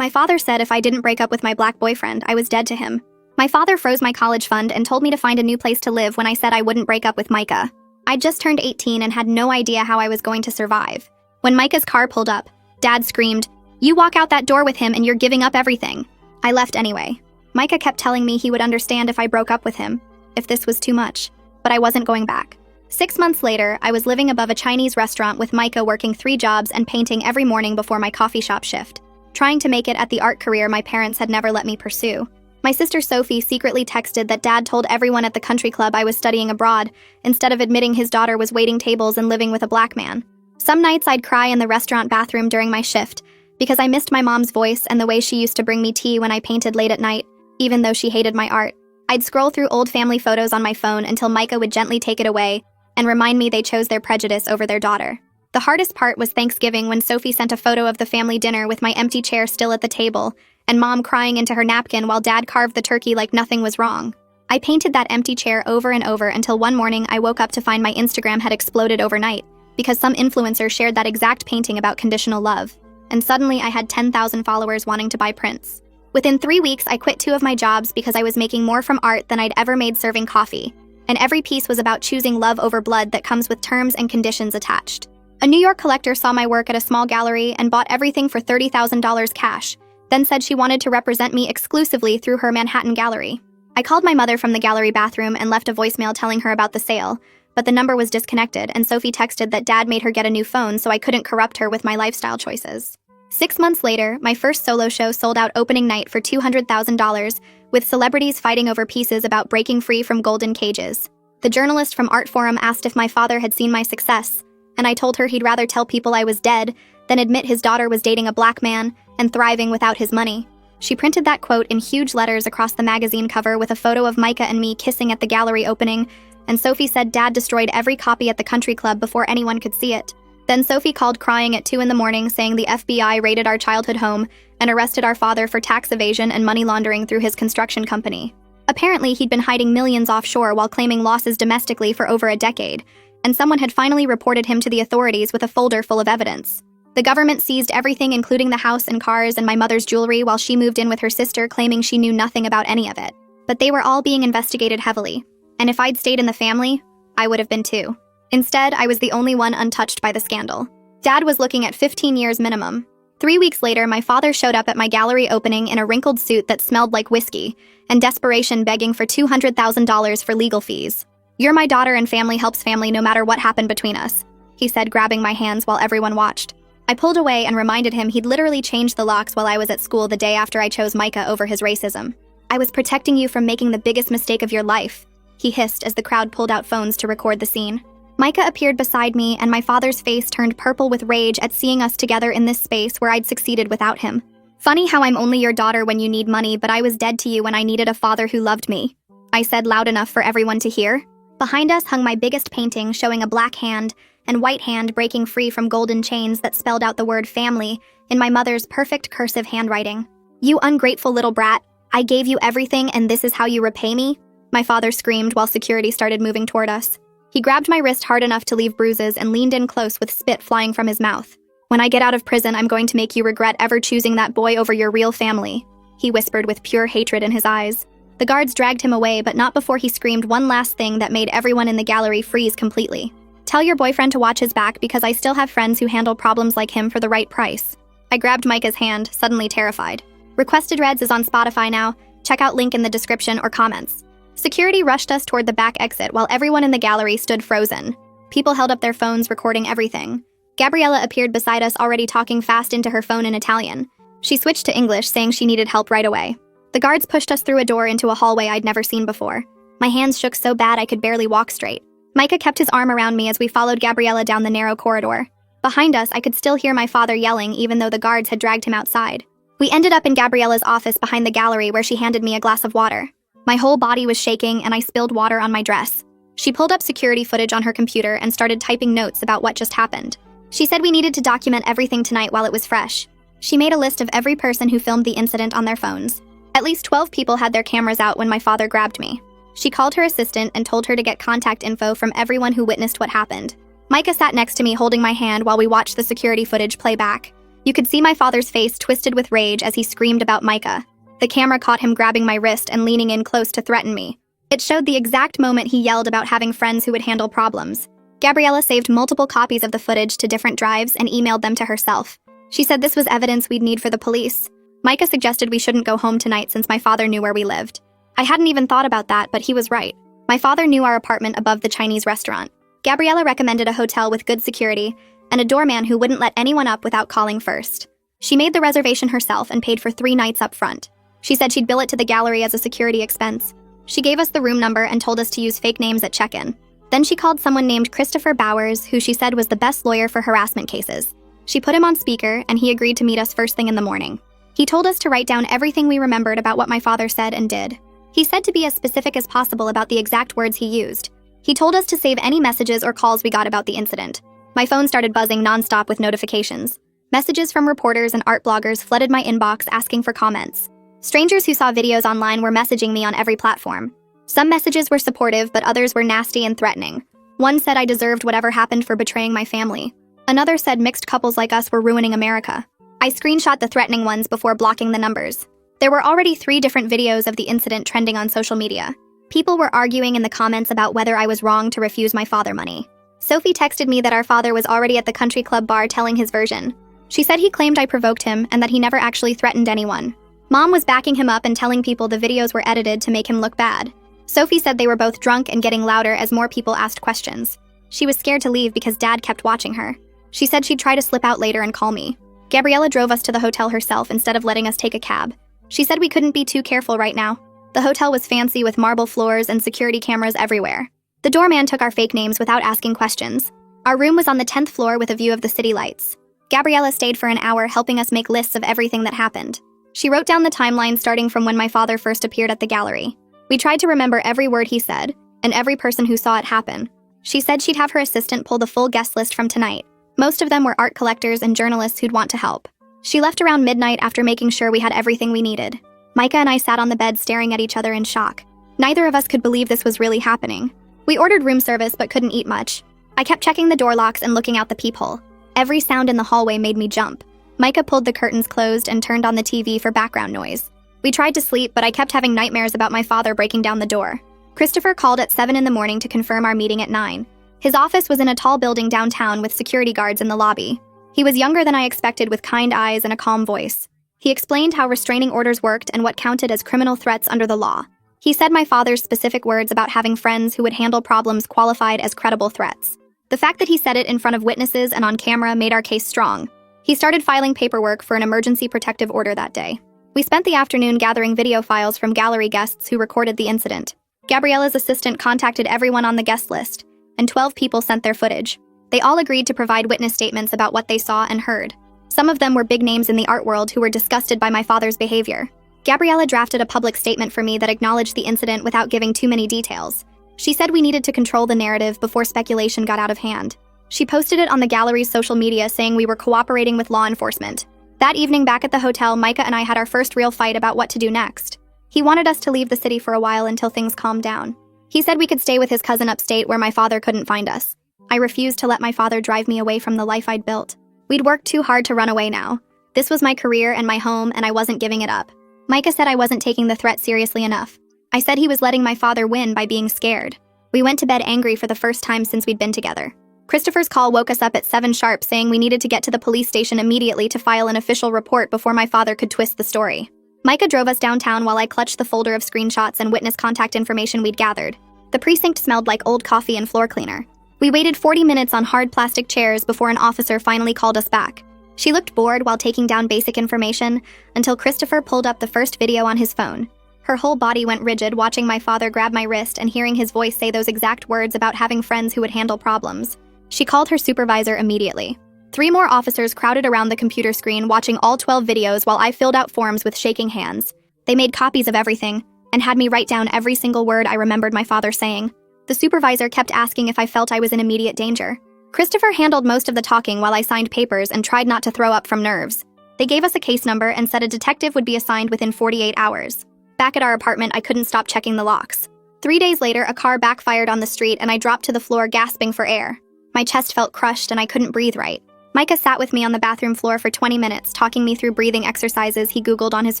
My father said if I didn't break up with my black boyfriend, I was dead to him. My father froze my college fund and told me to find a new place to live when I said I wouldn't break up with Micah. I'd just turned 18 and had no idea how I was going to survive. When Micah's car pulled up, Dad screamed, "You walk out that door with him and you're giving up everything." I left anyway. Micah kept telling me he would understand if I broke up with him, if this was too much, but I wasn't going back. 6 months later, I was living above a Chinese restaurant with Micah working 3 jobs and painting every morning before my coffee shop shift, trying to make it at the art career my parents had never let me pursue. My sister Sophie secretly texted that Dad told everyone at the country club I was studying abroad, instead of admitting his daughter was waiting tables and living with a black man. Some nights I'd cry in the restaurant bathroom during my shift, because I missed my mom's voice and the way she used to bring me tea when I painted late at night, even though she hated my art. I'd scroll through old family photos on my phone until Micah would gently take it away and remind me they chose their prejudice over their daughter. The hardest part was Thanksgiving when Sophie sent a photo of the family dinner with my empty chair still at the table, and Mom crying into her napkin while Dad carved the turkey like nothing was wrong. I painted that empty chair over and over until one morning I woke up to find my Instagram had exploded overnight, because some influencer shared that exact painting about conditional love, and suddenly I had 10,000 followers wanting to buy prints. Within 3 weeks, I quit 2 of my jobs because I was making more from art than I'd ever made serving coffee, and every piece was about choosing love over blood that comes with terms and conditions attached. A New York collector saw my work at a small gallery and bought everything for $30,000 cash, then said she wanted to represent me exclusively through her Manhattan gallery. I called my mother from the gallery bathroom and left a voicemail telling her about the sale, but the number was disconnected, and Sophie texted that Dad made her get a new phone so I couldn't corrupt her with my lifestyle choices. 6 months later, my first solo show sold out opening night for $200,000, with celebrities fighting over pieces about breaking free from golden cages. The journalist from Art Forum asked if my father had seen my success, and I told her he'd rather tell people I was dead than admit his daughter was dating a black man and thriving without his money. She printed that quote in huge letters across the magazine cover with a photo of Micah and me kissing at the gallery opening, and Sophie said Dad destroyed every copy at the country club before anyone could see it. Then Sophie called crying at 2 in the morning saying the FBI raided our childhood home and arrested our father for tax evasion and money laundering through his construction company. Apparently, he'd been hiding millions offshore while claiming losses domestically for over a decade, and someone had finally reported him to the authorities with a folder full of evidence. The government seized everything, including the house and cars and my mother's jewelry, while she moved in with her sister, claiming she knew nothing about any of it. But they were all being investigated heavily, and if I'd stayed in the family, I would have been too. Instead, I was the only one untouched by the scandal. Dad was looking at 15 years minimum. 3 weeks later, my father showed up at my gallery opening in a wrinkled suit that smelled like whiskey, and desperation begging for $200,000 for legal fees. "You're my daughter and family helps family no matter what happened between us," he said, grabbing my hands while everyone watched. I pulled away and reminded him he'd literally changed the locks while I was at school the day after I chose Micah over his racism. "I was protecting you from making the biggest mistake of your life," he hissed as the crowd pulled out phones to record the scene. Micah appeared beside me, and my father's face turned purple with rage at seeing us together in this space where I'd succeeded without him. "Funny how I'm only your daughter when you need money, but I was dead to you when I needed a father who loved me," I said loud enough for everyone to hear. Behind us hung my biggest painting showing a black hand and white hand breaking free from golden chains that spelled out the word family in my mother's perfect cursive handwriting. "You ungrateful little brat, I gave you everything and this is how you repay me?" my father screamed while security started moving toward us. He grabbed my wrist hard enough to leave bruises and leaned in close with spit flying from his mouth. "When I get out of prison, I'm going to make you regret ever choosing that boy over your real family," he whispered with pure hatred in his eyes. The guards dragged him away, but not before he screamed one last thing that made everyone in the gallery freeze completely. "Tell your boyfriend to watch his back because I still have friends who handle problems like him for the right price." I grabbed Micah's hand, suddenly terrified. Requested Reds is on Spotify now. Check out link in the description or comments. Security rushed us toward the back exit while everyone in the gallery stood frozen. People held up their phones recording everything. Gabriella appeared beside us already talking fast into her phone in Italian. She switched to English, saying she needed help right away. The guards pushed us through a door into a hallway I'd never seen before. My hands shook so bad I could barely walk straight. Micah kept his arm around me as we followed Gabriella down the narrow corridor. Behind us, I could still hear my father yelling even though the guards had dragged him outside. We ended up in Gabriella's office behind the gallery where she handed me a glass of water. My whole body was shaking and I spilled water on my dress. She pulled up security footage on her computer and started typing notes about what just happened. She said we needed to document everything tonight while it was fresh. She made a list of every person who filmed the incident on their phones. At least 12 people had their cameras out when my father grabbed me. She called her assistant and told her to get contact info from everyone who witnessed what happened. Micah sat next to me holding my hand while we watched the security footage play back. You could see my father's face twisted with rage as he screamed about Micah. The camera caught him grabbing my wrist and leaning in close to threaten me. It showed the exact moment he yelled about having friends who would handle problems. Gabriella saved multiple copies of the footage to different drives and emailed them to herself. She said this was evidence we'd need for the police. Micah suggested we shouldn't go home tonight since my father knew where we lived. I hadn't even thought about that, but he was right. My father knew our apartment above the Chinese restaurant. Gabriella recommended a hotel with good security and a doorman who wouldn't let anyone up without calling first. She made the reservation herself and paid for 3 nights up front. She said she'd bill it to the gallery as a security expense. She gave us the room number and told us to use fake names at check-in. Then she called someone named Christopher Bowers, who she said was the best lawyer for harassment cases. She put him on speaker, and he agreed to meet us first thing in the morning. He told us to write down everything we remembered about what my father said and did. He said to be as specific as possible about the exact words he used. He told us to save any messages or calls we got about the incident. My phone started buzzing nonstop with notifications. Messages from reporters and art bloggers flooded my inbox asking for comments. Strangers who saw videos online were messaging me on every platform. Some messages were supportive, but others were nasty and threatening. One said I deserved whatever happened for betraying my family. Another said mixed couples like us were ruining America. I screenshot the threatening ones before blocking the numbers. There were already 3 different videos of the incident trending on social media. People were arguing in the comments about whether I was wrong to refuse my father money. Sophie texted me that our father was already at the country club bar telling his version. She said he claimed I provoked him and that he never actually threatened anyone. Mom was backing him up and telling people the videos were edited to make him look bad. Sophie said they were both drunk and getting louder as more people asked questions. She was scared to leave because Dad kept watching her. She said she'd try to slip out later and call me. Gabriella drove us to the hotel herself instead of letting us take a cab. She said we couldn't be too careful right now. The hotel was fancy with marble floors and security cameras everywhere. The doorman took our fake names without asking questions. Our room was on the 10th floor with a view of the city lights. Gabriella stayed for an hour helping us make lists of everything that happened. She wrote down the timeline starting from when my father first appeared at the gallery. We tried to remember every word he said, and every person who saw it happen. She said she'd have her assistant pull the full guest list from tonight. Most of them were art collectors and journalists who'd want to help. She left around midnight after making sure we had everything we needed. Micah and I sat on the bed staring at each other in shock. Neither of us could believe this was really happening. We ordered room service but couldn't eat much. I kept checking the door locks and looking out the peephole. Every sound in the hallway made me jump. Micah pulled the curtains closed and turned on the TV for background noise. We tried to sleep, but I kept having nightmares about my father breaking down the door. Christopher called at 7 in the morning to confirm our meeting at 9. His office was in a tall building downtown with security guards in the lobby. He was younger than I expected with kind eyes and a calm voice. He explained how restraining orders worked and what counted as criminal threats under the law. He said my father's specific words about having friends who would handle problems qualified as credible threats. The fact that he said it in front of witnesses and on camera made our case strong. He started filing paperwork for an emergency protective order that day. We spent the afternoon gathering video files from gallery guests who recorded the incident. Gabriella's assistant contacted everyone on the guest list, and 12 people sent their footage. They all agreed to provide witness statements about what they saw and heard. Some of them were big names in the art world who were disgusted by my father's behavior. Gabriella drafted a public statement for me that acknowledged the incident without giving too many details. She said we needed to control the narrative before speculation got out of hand. She posted it on the gallery's social media saying we were cooperating with law enforcement. That evening back at the hotel, Micah and I had our first real fight about what to do next. He wanted us to leave the city for a while until things calmed down. He said we could stay with his cousin upstate where my father couldn't find us. I refused to let my father drive me away from the life I'd built. We'd worked too hard to run away now. This was my career and my home, and I wasn't giving it up. Micah said I wasn't taking the threat seriously enough. I said he was letting my father win by being scared. We went to bed angry for the first time since we'd been together. Christopher's call woke us up at 7 sharp saying we needed to get to the police station immediately to file an official report before my father could twist the story. Micah drove us downtown while I clutched the folder of screenshots and witness contact information we'd gathered. The precinct smelled like old coffee and floor cleaner. We waited 40 minutes on hard plastic chairs before an officer finally called us back. She looked bored while taking down basic information until Christopher pulled up the first video on his phone. Her whole body went rigid watching my father grab my wrist and hearing his voice say those exact words about having friends who would handle problems. She called her supervisor immediately. 3 more officers crowded around the computer screen watching all 12 videos while I filled out forms with shaking hands. They made copies of everything and had me write down every single word I remembered my father saying. The supervisor kept asking if I felt I was in immediate danger. Christopher handled most of the talking while I signed papers and tried not to throw up from nerves. They gave us a case number and said a detective would be assigned within 48 hours. Back at our apartment, I couldn't stop checking the locks. 3 days later, a car backfired on the street and I dropped to the floor gasping for air. My chest felt crushed and I couldn't breathe right. Micah sat with me on the bathroom floor for 20 minutes, talking me through breathing exercises he Googled on his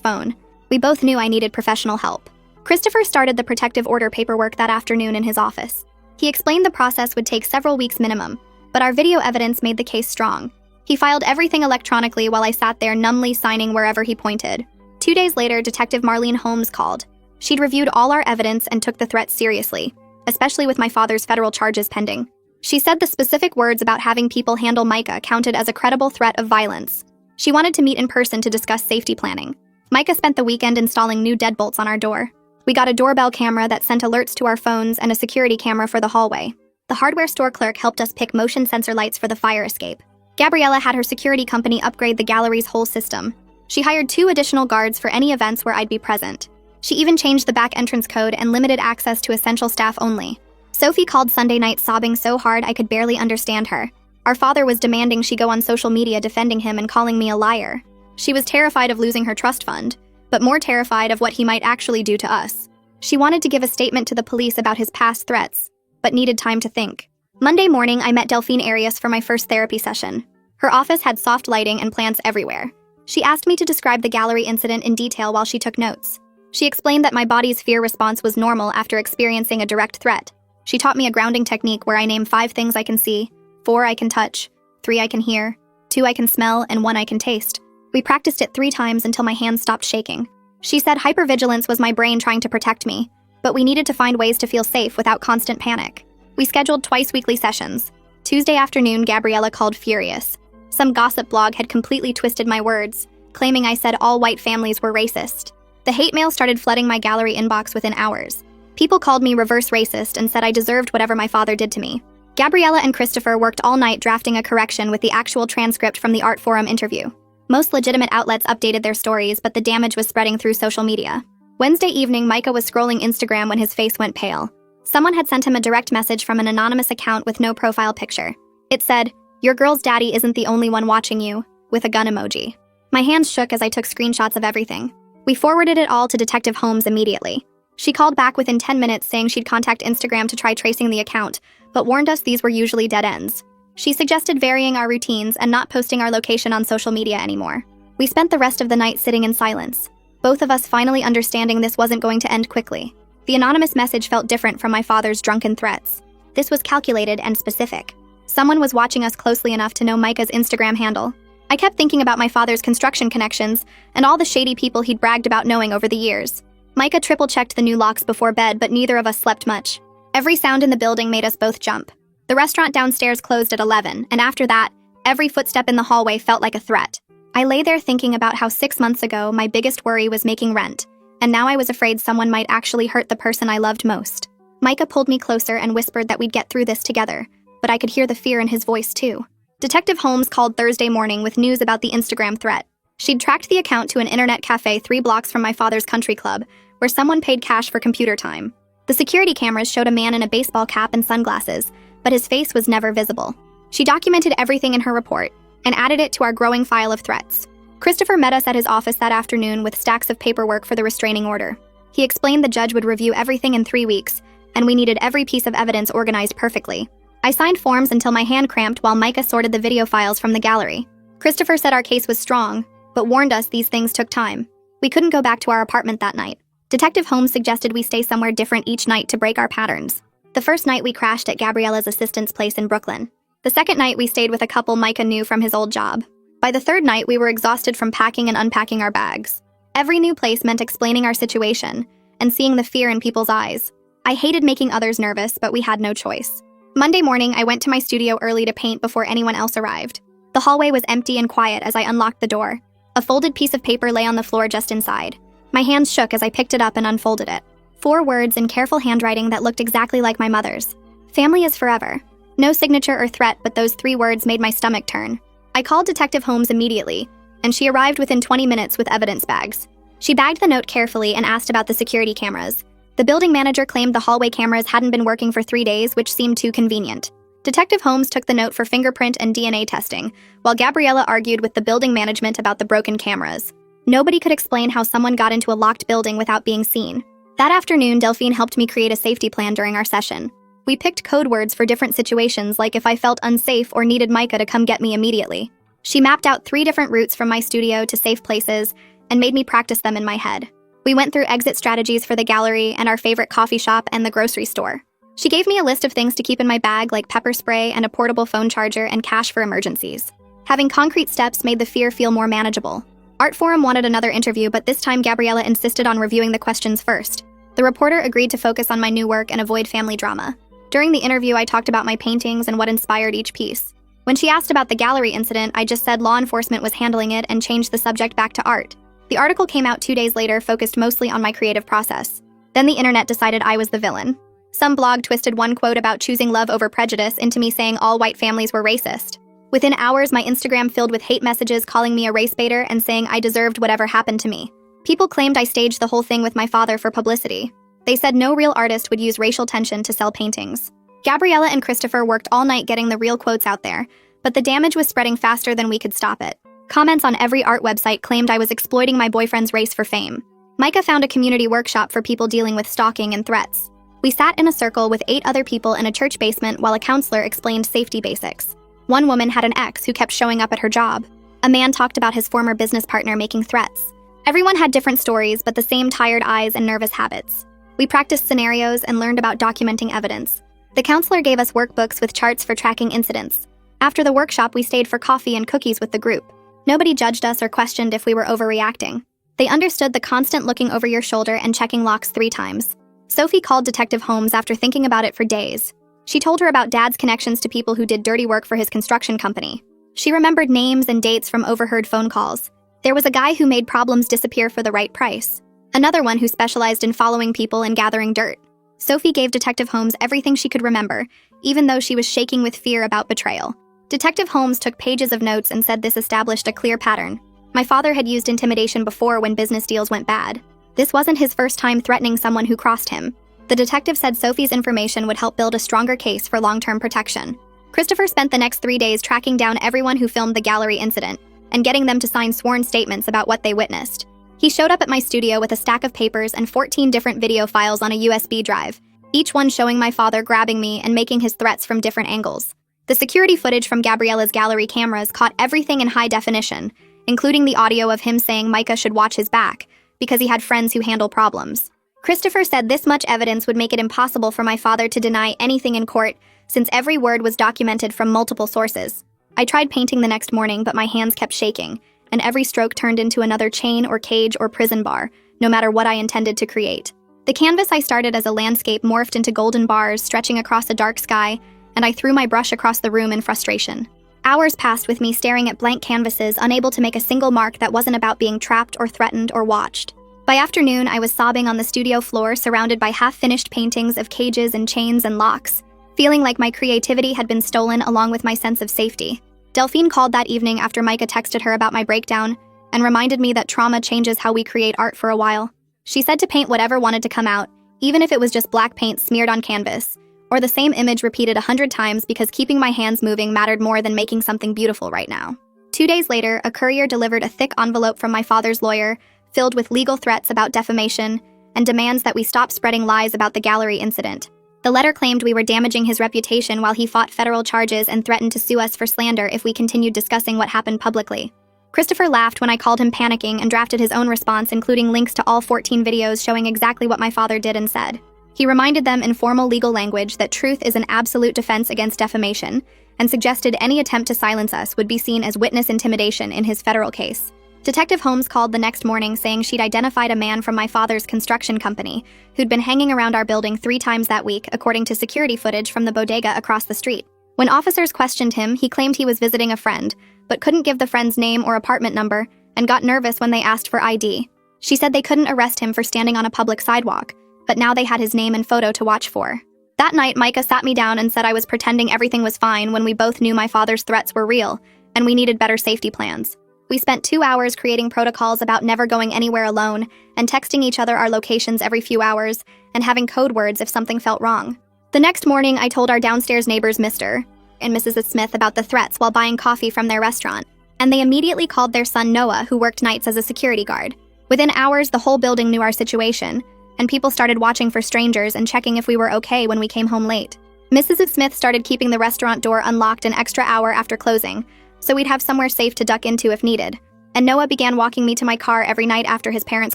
phone. We both knew I needed professional help. Christopher started the protective order paperwork that afternoon in his office. He explained the process would take several weeks minimum, but our video evidence made the case strong. He filed everything electronically while I sat there numbly signing wherever he pointed. 2 days later, Detective Marlene Holmes called. She'd reviewed all our evidence and took the threat seriously, especially with my father's federal charges pending. She said the specific words about having people handle Micah counted as a credible threat of violence. She wanted to meet in person to discuss safety planning. Micah spent the weekend installing new deadbolts on our door. We got a doorbell camera that sent alerts to our phones and a security camera for the hallway. The hardware store clerk helped us pick motion sensor lights for the fire escape. Gabriella had her security company upgrade the gallery's whole system. She hired 2 additional guards for any events where I'd be present. She even changed the back entrance code and limited access to essential staff only. Sophie called Sunday night sobbing so hard I could barely understand her. Our father was demanding she go on social media defending him and calling me a liar. She was terrified of losing her trust fund, but more terrified of what he might actually do to us. She wanted to give a statement to the police about his past threats, but needed time to think. Monday morning, I met Delphine Arias for my first therapy session. Her office had soft lighting and plants everywhere. She asked me to describe the gallery incident in detail while she took notes. She explained that my body's fear response was normal after experiencing a direct threat. She taught me a grounding technique where I name 5 things I can see, 4 I can touch, 3 I can hear, 2 I can smell, and 1 I can taste. We practiced it 3 times until my hands stopped shaking. She said hypervigilance was my brain trying to protect me, but we needed to find ways to feel safe without constant panic. We scheduled twice-weekly sessions. Tuesday afternoon, Gabriella called furious. Some gossip blog had completely twisted my words, claiming I said all white families were racist. The hate mail started flooding my gallery inbox within hours. People called me reverse racist and said I deserved whatever my father did to me. Gabriella and Christopher worked all night drafting a correction with the actual transcript from the Art Forum interview. Most legitimate outlets updated their stories, but the damage was spreading through social media. Wednesday evening, Micah was scrolling Instagram when his face went pale. Someone had sent him a direct message from an anonymous account with no profile picture. It said, "Your girl's daddy isn't the only one watching you," with a gun emoji. My hands shook as I took screenshots of everything. We forwarded it all to Detective Holmes immediately. She called back within 10 minutes saying she'd contact Instagram to try tracing the account, but warned us these were usually dead ends. She suggested varying our routines and not posting our location on social media anymore. We spent the rest of the night sitting in silence, both of us finally understanding this wasn't going to end quickly. The anonymous message felt different from my father's drunken threats. This was calculated and specific. Someone was watching us closely enough to know Micah's Instagram handle. I kept thinking about my father's construction connections and all the shady people he'd bragged about knowing over the years. Micah triple-checked the new locks before bed, but neither of us slept much. Every sound in the building made us both jump. The restaurant downstairs closed at 11, and after that, every footstep in the hallway felt like a threat. I lay there thinking about how 6 months ago my biggest worry was making rent, and now I was afraid someone might actually hurt the person I loved most. Micah pulled me closer and whispered that we'd get through this together, but I could hear the fear in his voice too. Detective Holmes called Thursday morning with news about the Instagram threat. She'd tracked the account to an internet cafe 3 blocks from my father's country club, where someone paid cash for computer time. The security cameras showed a man in a baseball cap and sunglasses, but his face was never visible. She documented everything in her report and added it to our growing file of threats. Christopher met us at his office that afternoon with stacks of paperwork for the restraining order. He explained the judge would review everything in 3 weeks, and we needed every piece of evidence organized perfectly. I signed forms until my hand cramped while Micah sorted the video files from the gallery. Christopher said our case was strong, but warned us these things took time. We couldn't go back to our apartment that night. Detective Holmes suggested we stay somewhere different each night to break our patterns. The first night we crashed at Gabriella's assistant's place in Brooklyn. The second night we stayed with a couple Micah knew from his old job. By the third night we were exhausted from packing and unpacking our bags. Every new place meant explaining our situation and seeing the fear in people's eyes. I hated making others nervous, but we had no choice. Monday morning I went to my studio early to paint before anyone else arrived. The hallway was empty and quiet as I unlocked the door. A folded piece of paper lay on the floor just inside. My hands shook as I picked it up and unfolded it. 4 words in careful handwriting that looked exactly like my mother's. Family is forever. No signature or threat, but those 3 words made my stomach turn. I called Detective Holmes immediately, and she arrived within 20 minutes with evidence bags. She bagged the note carefully and asked about the security cameras. The building manager claimed the hallway cameras hadn't been working for 3 days, which seemed too convenient. Detective Holmes took the note for fingerprint and DNA testing, while Gabriella argued with the building management about the broken cameras. Nobody could explain how someone got into a locked building without being seen. That afternoon, Delphine helped me create a safety plan during our session. We picked code words for different situations, like if I felt unsafe or needed Micah to come get me immediately. She mapped out 3 different routes from my studio to safe places and made me practice them in my head. We went through exit strategies for the gallery and our favorite coffee shop and the grocery store. She gave me a list of things to keep in my bag, like pepper spray and a portable phone charger and cash for emergencies. Having concrete steps made the fear feel more manageable. Art Forum wanted another interview, but this time Gabriella insisted on reviewing the questions first. The reporter agreed to focus on my new work and avoid family drama. During the interview, I talked about my paintings and what inspired each piece. When she asked about the gallery incident, I just said law enforcement was handling it and changed the subject back to art. The article came out 2 days later, focused mostly on my creative process. Then the internet decided I was the villain. Some blog twisted one quote about choosing love over prejudice into me saying all white families were racist. Within hours, my Instagram filled with hate messages calling me a race baiter and saying I deserved whatever happened to me. People claimed I staged the whole thing with my father for publicity. They said no real artist would use racial tension to sell paintings. Gabriella and Christopher worked all night getting the real quotes out there, but the damage was spreading faster than we could stop it. Comments on every art website claimed I was exploiting my boyfriend's race for fame. Micah found a community workshop for people dealing with stalking and threats. We sat in a circle with 8 other people in a church basement while a counselor explained safety basics. One woman had an ex who kept showing up at her job. A man talked about his former business partner making threats. Everyone had different stories, but the same tired eyes and nervous habits. We practiced scenarios and learned about documenting evidence. The counselor gave us workbooks with charts for tracking incidents. After the workshop, we stayed for coffee and cookies with the group. Nobody judged us or questioned if we were overreacting. They understood the constant looking over your shoulder and checking locks 3 times. Sophie called Detective Holmes after thinking about it for days. She told her about Dad's connections to people who did dirty work for his construction company. She remembered names and dates from overheard phone calls. There was a guy who made problems disappear for the right price. Another one who specialized in following people and gathering dirt. Sophie gave Detective Holmes everything she could remember, even though she was shaking with fear about betrayal. Detective Holmes took pages of notes and said this established a clear pattern. My father had used intimidation before when business deals went bad. This wasn't his first time threatening someone who crossed him. The detective said Sophie's information would help build a stronger case for long-term protection. Christopher spent the next 3 days tracking down everyone who filmed the gallery incident and getting them to sign sworn statements about what they witnessed. He showed up at my studio with a stack of papers and 14 different video files on a USB drive, each one showing my father grabbing me and making his threats from different angles. The security footage from Gabriella's gallery cameras caught everything in high definition, including the audio of him saying Micah should watch his back because he had friends who handle problems. Christopher said this much evidence would make it impossible for my father to deny anything in court, since every word was documented from multiple sources. I tried painting the next morning, but my hands kept shaking, and every stroke turned into another chain or cage or prison bar, no matter what I intended to create. The canvas I started as a landscape morphed into golden bars stretching across a dark sky, and I threw my brush across the room in frustration. Hours passed with me staring at blank canvases, unable to make a single mark that wasn't about being trapped or threatened or watched. By afternoon, I was sobbing on the studio floor, surrounded by half-finished paintings of cages and chains and locks, feeling like my creativity had been stolen along with my sense of safety. Delphine called that evening after Micah texted her about my breakdown and reminded me that trauma changes how we create art for a while. She said to paint whatever wanted to come out, even if it was just black paint smeared on canvas, or the same image repeated 100 times, because keeping my hands moving mattered more than making something beautiful right now. 2 days later, a courier delivered a thick envelope from my father's lawyer, filled with legal threats about defamation and demands that we stop spreading lies about the gallery incident. The letter claimed we were damaging his reputation while he fought federal charges and threatened to sue us for slander if we continued discussing what happened publicly. Christopher laughed when I called him panicking and drafted his own response, including links to all 14 videos showing exactly what my father did and said. He reminded them in formal legal language that truth is an absolute defense against defamation, and suggested any attempt to silence us would be seen as witness intimidation in his federal case. Detective Holmes called the next morning saying she'd identified a man from my father's construction company who'd been hanging around our building 3 times that week, according to security footage from the bodega across the street. When officers questioned him, he claimed he was visiting a friend, but couldn't give the friend's name or apartment number, and got nervous when they asked for ID. She said they couldn't arrest him for standing on a public sidewalk, but now they had his name and photo to watch for. That night, Micah sat me down and said I was pretending everything was fine when we both knew my father's threats were real, and we needed better safety plans. We spent 2 hours creating protocols about never going anywhere alone and texting each other our locations every few hours and having code words if something felt wrong. The next morning, I told our downstairs neighbors Mr. and Mrs. Smith about the threats while buying coffee from their restaurant, and they immediately called their son Noah, who worked nights as a security guard. Within hours, the whole building knew our situation, and people started watching for strangers and checking if we were okay when we came home late. Mrs. Smith started keeping the restaurant door unlocked an extra hour after closing, so we'd have somewhere safe to duck into if needed. And Noah began walking me to my car every night after his parents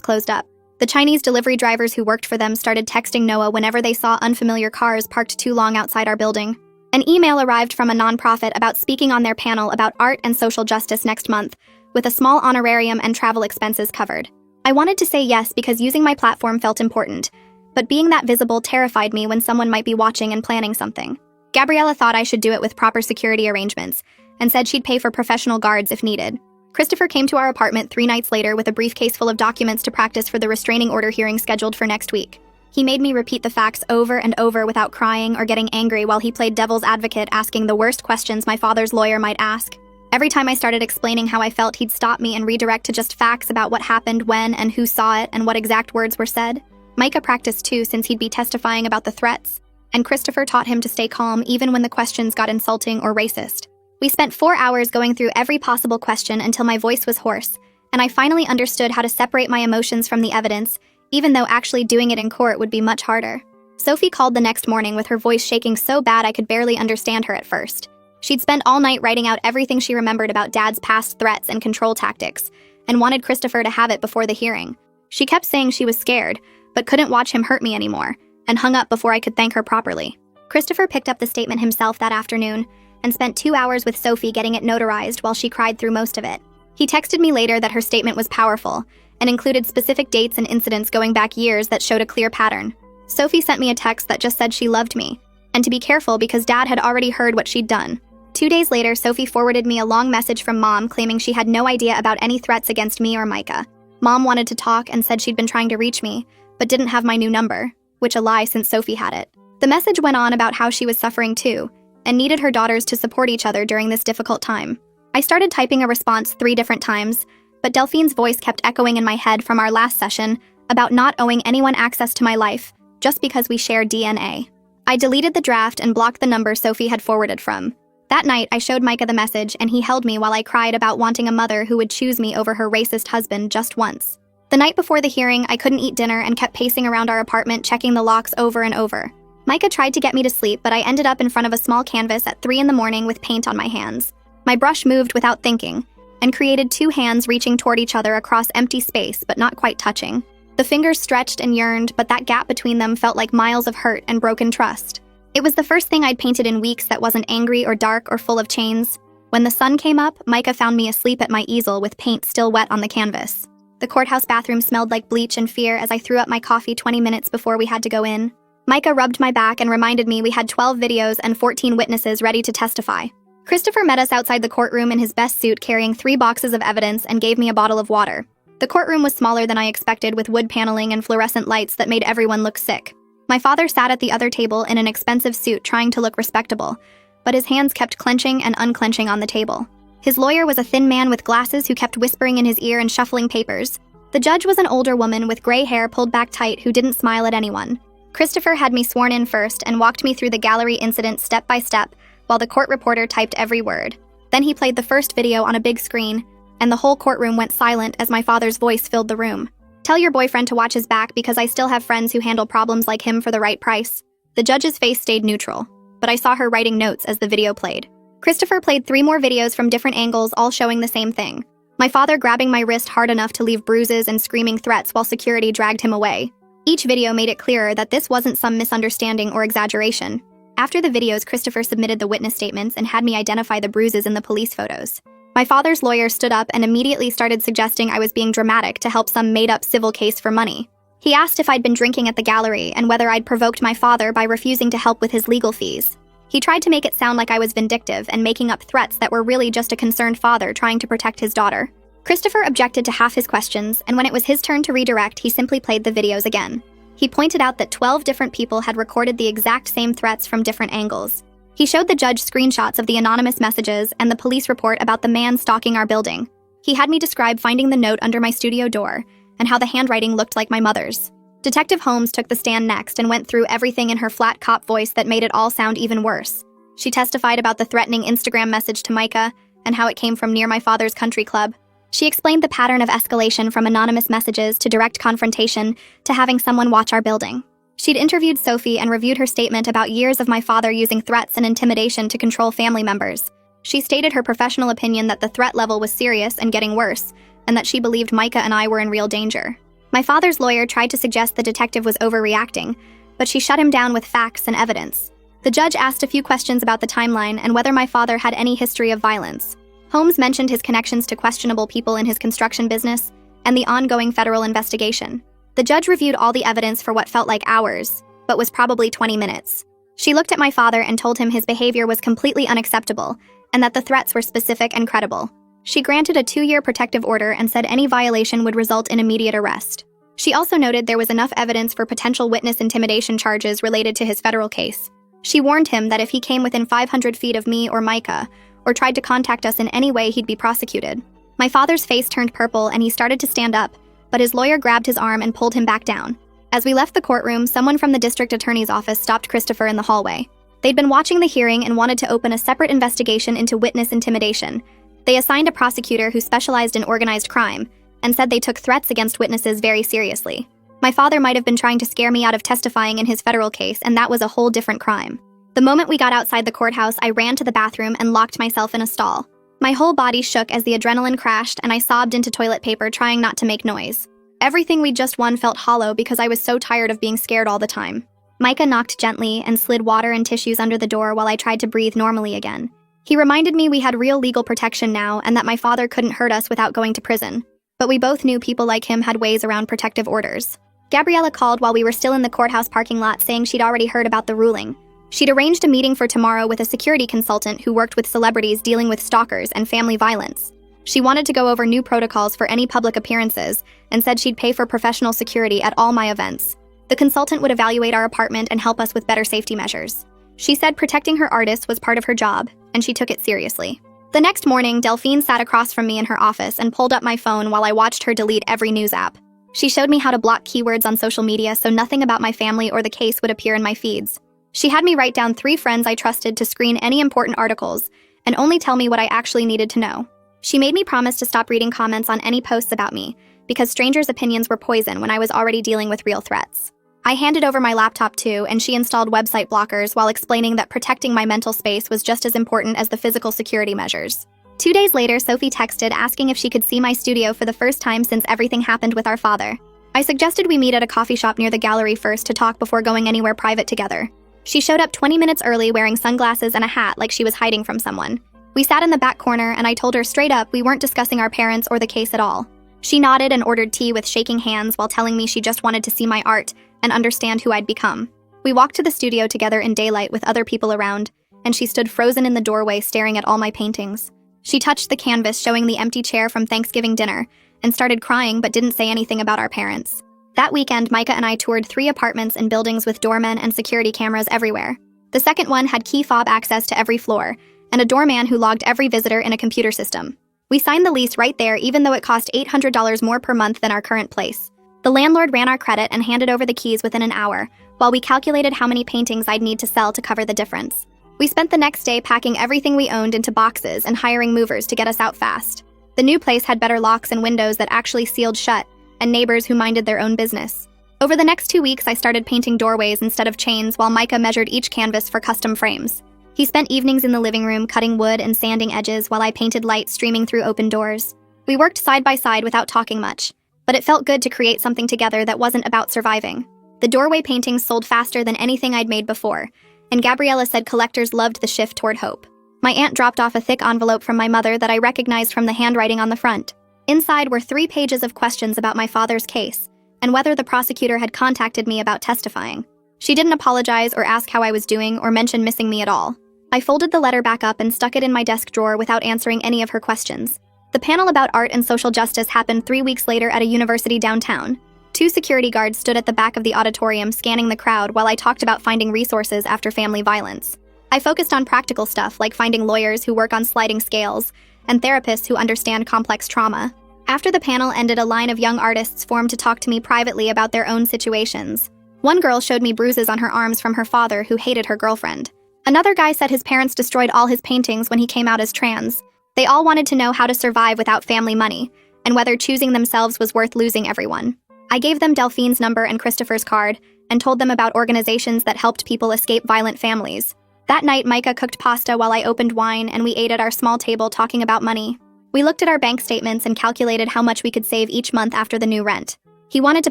closed up. The Chinese delivery drivers who worked for them started texting Noah whenever they saw unfamiliar cars parked too long outside our building. An email arrived from a nonprofit about speaking on their panel about art and social justice next month, with a small honorarium and travel expenses covered. I wanted to say yes because using my platform felt important, but being that visible terrified me when someone might be watching and planning something. Gabriella thought I should do it with proper security arrangements, and said she'd pay for professional guards if needed. Christopher came to our apartment 3 nights later with a briefcase full of documents to practice for the restraining order hearing scheduled for next week. He made me repeat the facts over and over without crying or getting angry while he played devil's advocate, asking the worst questions my father's lawyer might ask. Every time I started explaining how I felt, he'd stop me and redirect to just facts about what happened, when, and who saw it, and what exact words were said. Micah practiced too, since he'd be testifying about the threats, and Christopher taught him to stay calm even when the questions got insulting or racist. We spent 4 hours going through every possible question until my voice was hoarse, and I finally understood how to separate my emotions from the evidence, even though actually doing it in court would be much harder. Sophie called the next morning with her voice shaking so bad I could barely understand her at first. She'd spent all night writing out everything she remembered about Dad's past threats and control tactics, and wanted Christopher to have it before the hearing. She kept saying she was scared, but couldn't watch him hurt me anymore, and hung up before I could thank her properly. Christopher picked up the statement himself that afternoon, and spent 2 hours with Sophie getting it notarized while she cried through most of it. He texted me later that her statement was powerful, and included specific dates and incidents going back years that showed a clear pattern. Sophie sent me a text that just said she loved me, and to be careful because Dad had already heard what she'd done. 2 days later, Sophie forwarded me a long message from Mom claiming she had no idea about any threats against me or Micah. Mom wanted to talk and said she'd been trying to reach me, but didn't have my new number, which a lie since Sophie had it. The message went on about how she was suffering too, and needed her daughters to support each other during this difficult time. I started typing a response 3 different times, but Delphine's voice kept echoing in my head from our last session about not owing anyone access to my life just because we share DNA. I deleted the draft and blocked the number Sophie had forwarded from. That night, I showed Micah the message, and he held me while I cried about wanting a mother who would choose me over her racist husband just once. The night before the hearing, I couldn't eat dinner and kept pacing around our apartment checking the locks over and over. Micah tried to get me to sleep, but I ended up in front of a small canvas at 3 in the morning with paint on my hands. My brush moved without thinking, and created 2 hands reaching toward each other across empty space but not quite touching. The fingers stretched and yearned, but that gap between them felt like miles of hurt and broken trust. It was the first thing I'd painted in weeks that wasn't angry or dark or full of chains. When the sun came up, Micah found me asleep at my easel with paint still wet on the canvas. The courthouse bathroom smelled like bleach and fear as I threw up my coffee 20 minutes before we had to go in. Micah rubbed my back and reminded me we had 12 videos and 14 witnesses ready to testify. Christopher met us outside the courtroom in his best suit carrying 3 boxes of evidence and gave me a bottle of water. The courtroom was smaller than I expected with wood paneling and fluorescent lights that made everyone look sick. My father sat at the other table in an expensive suit trying to look respectable, but his hands kept clenching and unclenching on the table. His lawyer was a thin man with glasses who kept whispering in his ear and shuffling papers. The judge was an older woman with gray hair pulled back tight who didn't smile at anyone. Christopher had me sworn in first and walked me through the gallery incident step by step while the court reporter typed every word. Then he played the first video on a big screen, and the whole courtroom went silent as my father's voice filled the room. Tell your boyfriend to watch his back because I still have friends who handle problems like him for the right price. The judge's face stayed neutral, but I saw her writing notes as the video played. Christopher played 3 more videos from different angles, all showing the same thing. My father grabbing my wrist hard enough to leave bruises and screaming threats while security dragged him away. Each video made it clearer that this wasn't some misunderstanding or exaggeration. After the videos, Christopher submitted the witness statements and had me identify the bruises in the police photos. My father's lawyer stood up and immediately started suggesting I was being dramatic to help some made-up civil case for money. He asked if I'd been drinking at the gallery and whether I'd provoked my father by refusing to help with his legal fees. He tried to make it sound like I was vindictive and making up threats that were really just a concerned father trying to protect his daughter. Christopher objected to half his questions, and when it was his turn to redirect, he simply played the videos again. He pointed out that 12 different people had recorded the exact same threats from different angles. He showed the judge screenshots of the anonymous messages and the police report about the man stalking our building. He had me describe finding the note under my studio door and how the handwriting looked like my mother's. Detective Holmes took the stand next and went through everything in her flat cop voice that made it all sound even worse. She testified about the threatening Instagram message to Micah and how it came from near my father's country club. She explained the pattern of escalation from anonymous messages to direct confrontation to having someone watch our building. She'd interviewed Sophie and reviewed her statement about years of my father using threats and intimidation to control family members. She stated her professional opinion that the threat level was serious and getting worse, and that she believed Micah and I were in real danger. My father's lawyer tried to suggest the detective was overreacting, but she shut him down with facts and evidence. The judge asked a few questions about the timeline and whether my father had any history of violence. Holmes mentioned his connections to questionable people in his construction business and the ongoing federal investigation. The judge reviewed all the evidence for what felt like hours, but was probably 20 minutes. She looked at my father and told him his behavior was completely unacceptable and that the threats were specific and credible. She granted a 2-year protective order and said any violation would result in immediate arrest. She also noted there was enough evidence for potential witness intimidation charges related to his federal case. She warned him that if he came within 500 feet of me or Micah, or tried to contact us in any way, he'd be prosecuted. My father's face turned purple and he started to stand up, but his lawyer grabbed his arm and pulled him back down. As we left the courtroom, someone from the district attorney's office stopped Christopher in the hallway. They'd been watching the hearing and wanted to open a separate investigation into witness intimidation. They assigned a prosecutor who specialized in organized crime and said they took threats against witnesses very seriously. My father might have been trying to scare me out of testifying in his federal case, and that was a whole different crime. The moment we got outside the courthouse, I ran to the bathroom and locked myself in a stall. My whole body shook as the adrenaline crashed, and I sobbed into toilet paper, trying not to make noise. Everything we'd just won felt hollow because I was so tired of being scared all the time. Micah knocked gently and slid water and tissues under the door while I tried to breathe normally again. He reminded me we had real legal protection now and that my father couldn't hurt us without going to prison. But we both knew people like him had ways around protective orders. Gabriella called while we were still in the courthouse parking lot, saying she'd already heard about the ruling. She'd arranged a meeting for tomorrow with a security consultant who worked with celebrities dealing with stalkers and family violence. She wanted to go over new protocols for any public appearances and said she'd pay for professional security at all my events. The consultant would evaluate our apartment and help us with better safety measures. She said protecting her artists was part of her job, and she took it seriously. The next morning, Delphine sat across from me in her office and pulled up my phone while I watched her delete every news app. She showed me how to block keywords on social media so nothing about my family or the case would appear in my feeds. She had me write down 3 friends I trusted to screen any important articles and only tell me what I actually needed to know. She made me promise to stop reading comments on any posts about me because strangers' opinions were poison when I was already dealing with real threats. I handed over my laptop too, and she installed website blockers while explaining that protecting my mental space was just as important as the physical security measures. 2 days later, Sophie texted asking if she could see my studio for the first time since everything happened with our father. I suggested we meet at a coffee shop near the gallery first to talk before going anywhere private together. She showed up 20 minutes early wearing sunglasses and a hat like she was hiding from someone. We sat in the back corner and I told her straight up we weren't discussing our parents or the case at all. She nodded and ordered tea with shaking hands while telling me she just wanted to see my art and understand who I'd become. We walked to the studio together in daylight with other people around, and she stood frozen in the doorway staring at all my paintings. She touched the canvas showing the empty chair from Thanksgiving dinner and started crying but didn't say anything about our parents. That weekend, Micah and I toured 3 apartments in buildings with doormen and security cameras everywhere. The second one had key fob access to every floor, and a doorman who logged every visitor in a computer system. We signed the lease right there even though it cost $800 more per month than our current place. The landlord ran our credit and handed over the keys within an hour, while we calculated how many paintings I'd need to sell to cover the difference. We spent the next day packing everything we owned into boxes and hiring movers to get us out fast. The new place had better locks and windows that actually sealed shut, and neighbors who minded their own business. Over the next 2 weeks, I started painting doorways instead of chains while Micah measured each canvas for custom frames. He spent evenings in the living room cutting wood and sanding edges while I painted light streaming through open doors. We worked side by side without talking much, but it felt good to create something together that wasn't about surviving. The doorway paintings sold faster than anything I'd made before, and Gabriella said collectors loved the shift toward hope. My aunt dropped off a thick envelope from my mother that I recognized from the handwriting on the front. Inside were 3 pages of questions about my father's case, and whether the prosecutor had contacted me about testifying. She didn't apologize or ask how I was doing or mention missing me at all. I folded the letter back up and stuck it in my desk drawer without answering any of her questions. The panel about art and social justice happened 3 weeks later at a university downtown. 2 security guards stood at the back of the auditorium scanning the crowd while I talked about finding resources after family violence. I focused on practical stuff like finding lawyers who work on sliding scales and therapists who understand complex trauma. After the panel ended, a line of young artists formed to talk to me privately about their own situations. One girl showed me bruises on her arms from her father who hated her girlfriend. Another guy said his parents destroyed all his paintings when he came out as trans. They all wanted to know how to survive without family money, and whether choosing themselves was worth losing everyone. I gave them Delphine's number and Christopher's card, and told them about organizations that helped people escape violent families. That night, Micah cooked pasta while I opened wine, and we ate at our small table talking about money. We looked at our bank statements and calculated how much we could save each month after the new rent. He wanted to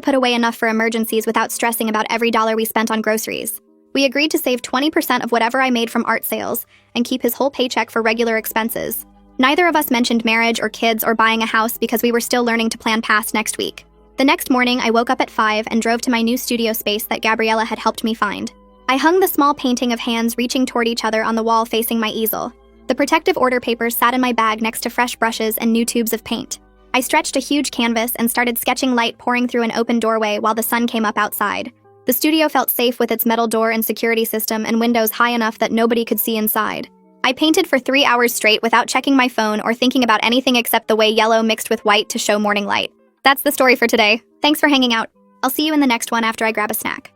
put away enough for emergencies without stressing about every dollar we spent on groceries. We agreed to save 20% of whatever I made from art sales and keep his whole paycheck for regular expenses. Neither of us mentioned marriage or kids or buying a house because we were still learning to plan past next week. The next morning, I woke up at 5 and drove to my new studio space that Gabriella had helped me find. I hung the small painting of hands reaching toward each other on the wall facing my easel. The protective order papers sat in my bag next to fresh brushes and new tubes of paint. I stretched a huge canvas and started sketching light pouring through an open doorway while the sun came up outside. The studio felt safe with its metal door and security system and windows high enough that nobody could see inside. I painted for 3 hours straight without checking my phone or thinking about anything except the way yellow mixed with white to show morning light. That's the story for today. Thanks for hanging out. I'll see you in the next one after I grab a snack.